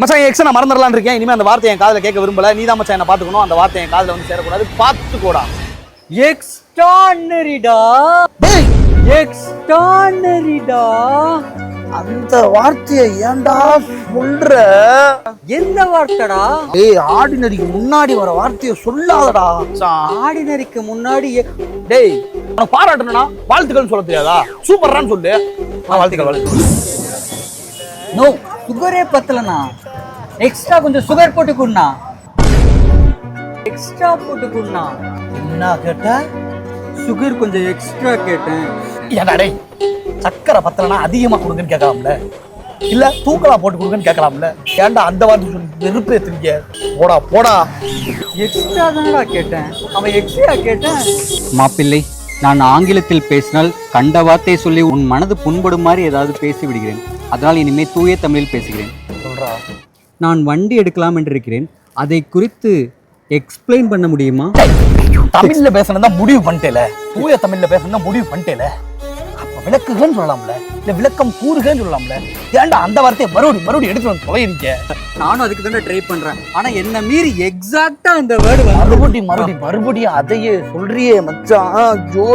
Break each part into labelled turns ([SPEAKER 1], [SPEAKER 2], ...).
[SPEAKER 1] மச்சான் எக்ஸ நான் மறந்துடலான்னு இருக்கேன். இனிமே அந்த வார்த்தையை என் காதுல கேட்க விரும்பல. நீ தான் மச்சான் என்ன பாத்துக்கணும். அந்த வார்த்தை என் காதுல வந்து சேரக்கூடாது. பாத்துக்கோடா.
[SPEAKER 2] எக்ஸ்ட்ரானரிடா.
[SPEAKER 1] டேய்
[SPEAKER 2] எக்ஸ்ட்ரானரிடா.
[SPEAKER 1] அந்த வார்த்தையை ஏன்டா சொல்ற?
[SPEAKER 2] எந்த வார்த்தைடா?
[SPEAKER 1] டேய் ஆர்டினரிக்கு முன்னாடி வர வார்த்தையை சொல்லாதடா.
[SPEAKER 2] ஆர்டினரிக்கு முன்னாடி
[SPEAKER 1] டேய் உனக்கு பாராட்டணும்னா வாழ்த்துக்கள்னு சொல்ல தெரியாதா? சூப்பர்ரான்னு சொல்லு. வாழ்த்துக்கள்.
[SPEAKER 2] நோ, சுகரே பத்தலண்ணா. எக்ஸ்ட்ரா கொஞ்சம் சுகர் போட்டு குடுண்ணா. எக்ஸ்ட்ரா போட்டு குடுண்ணா.
[SPEAKER 1] என்ன கேட்ட?
[SPEAKER 2] சுகர் கொஞ்சம் எக்ஸ்ட்ரா கேட்டேன்.
[SPEAKER 1] ஏடா டேய் சக்கரை பத்தலனா அதிகமா கொடுங்கன்னு கேட்கலாம்ல, இல்ல தூக்கலா போட்டு கொடுங்கன்னு கேட்கலாம்ல. ஏன்டா அந்த வார்த்தை சொல்லி வெறுப்பு ஏத்துறீங்க? போடா போடா.
[SPEAKER 2] எக்ஸ்ட்ரா தானடா கேட்டேன். அவன் எக்ஸ்ட்ரா கேட்டேன்.
[SPEAKER 3] மாப்பிள்ளை, நான் ஆங்கிலத்தில் பேசினால் கண்ட வார்த்தையை சொல்லி உன் மனது புண்படும் மாதிரி ஏதாவது பேசி விடுகிறேன். அதனால் இனிமே தூய தமிழில் பேசுகிறேன்.
[SPEAKER 1] சொல்றா.
[SPEAKER 3] நான் வண்டி எடுக்கலாம் என்று இருக்கிறேன். அதை குறித்து எக்ஸ்பிளைன் பண்ண முடியுமா?
[SPEAKER 1] தமிழ்ல பேசணும் முடிவு பண்ணிட்டேல, தூய தமிழ்ல பேசணும் முடிவு பண்ணிட்டேல. அப்ப விளக்குகன்னு சொல்லலாம்ல, இல்ல விளக்கம் கூறுகன்னு சொல்லலாம்ல. ஏன்டா அந்த வார்த்தையை மறுபடியும் எடுத்து வந்து தொலைறீங்க?
[SPEAKER 2] நானும் அதுக்கு தானே ட்ரை பண்றேன். ஆனா என்ன மீறி எக்ஸாக்ட்டா அந்த வேர்டு வந்து
[SPEAKER 1] மறுபடியும் அதையே சொல்றியே மச்சான். ஜோ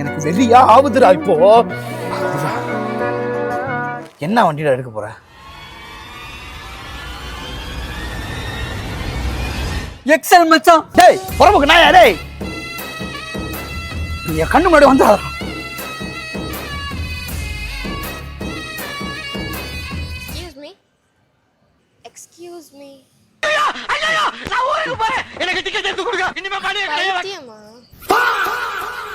[SPEAKER 1] எனக்கு வெறியா ஆகுதுடா இப்போ. என்ன வண்டியில எடுக்க போற?
[SPEAKER 2] எக்ஸல் மச்சான்.
[SPEAKER 1] டேய் பொறமுக்கு நாயா டேய், என் கண்ணு முன்னாடி வந்து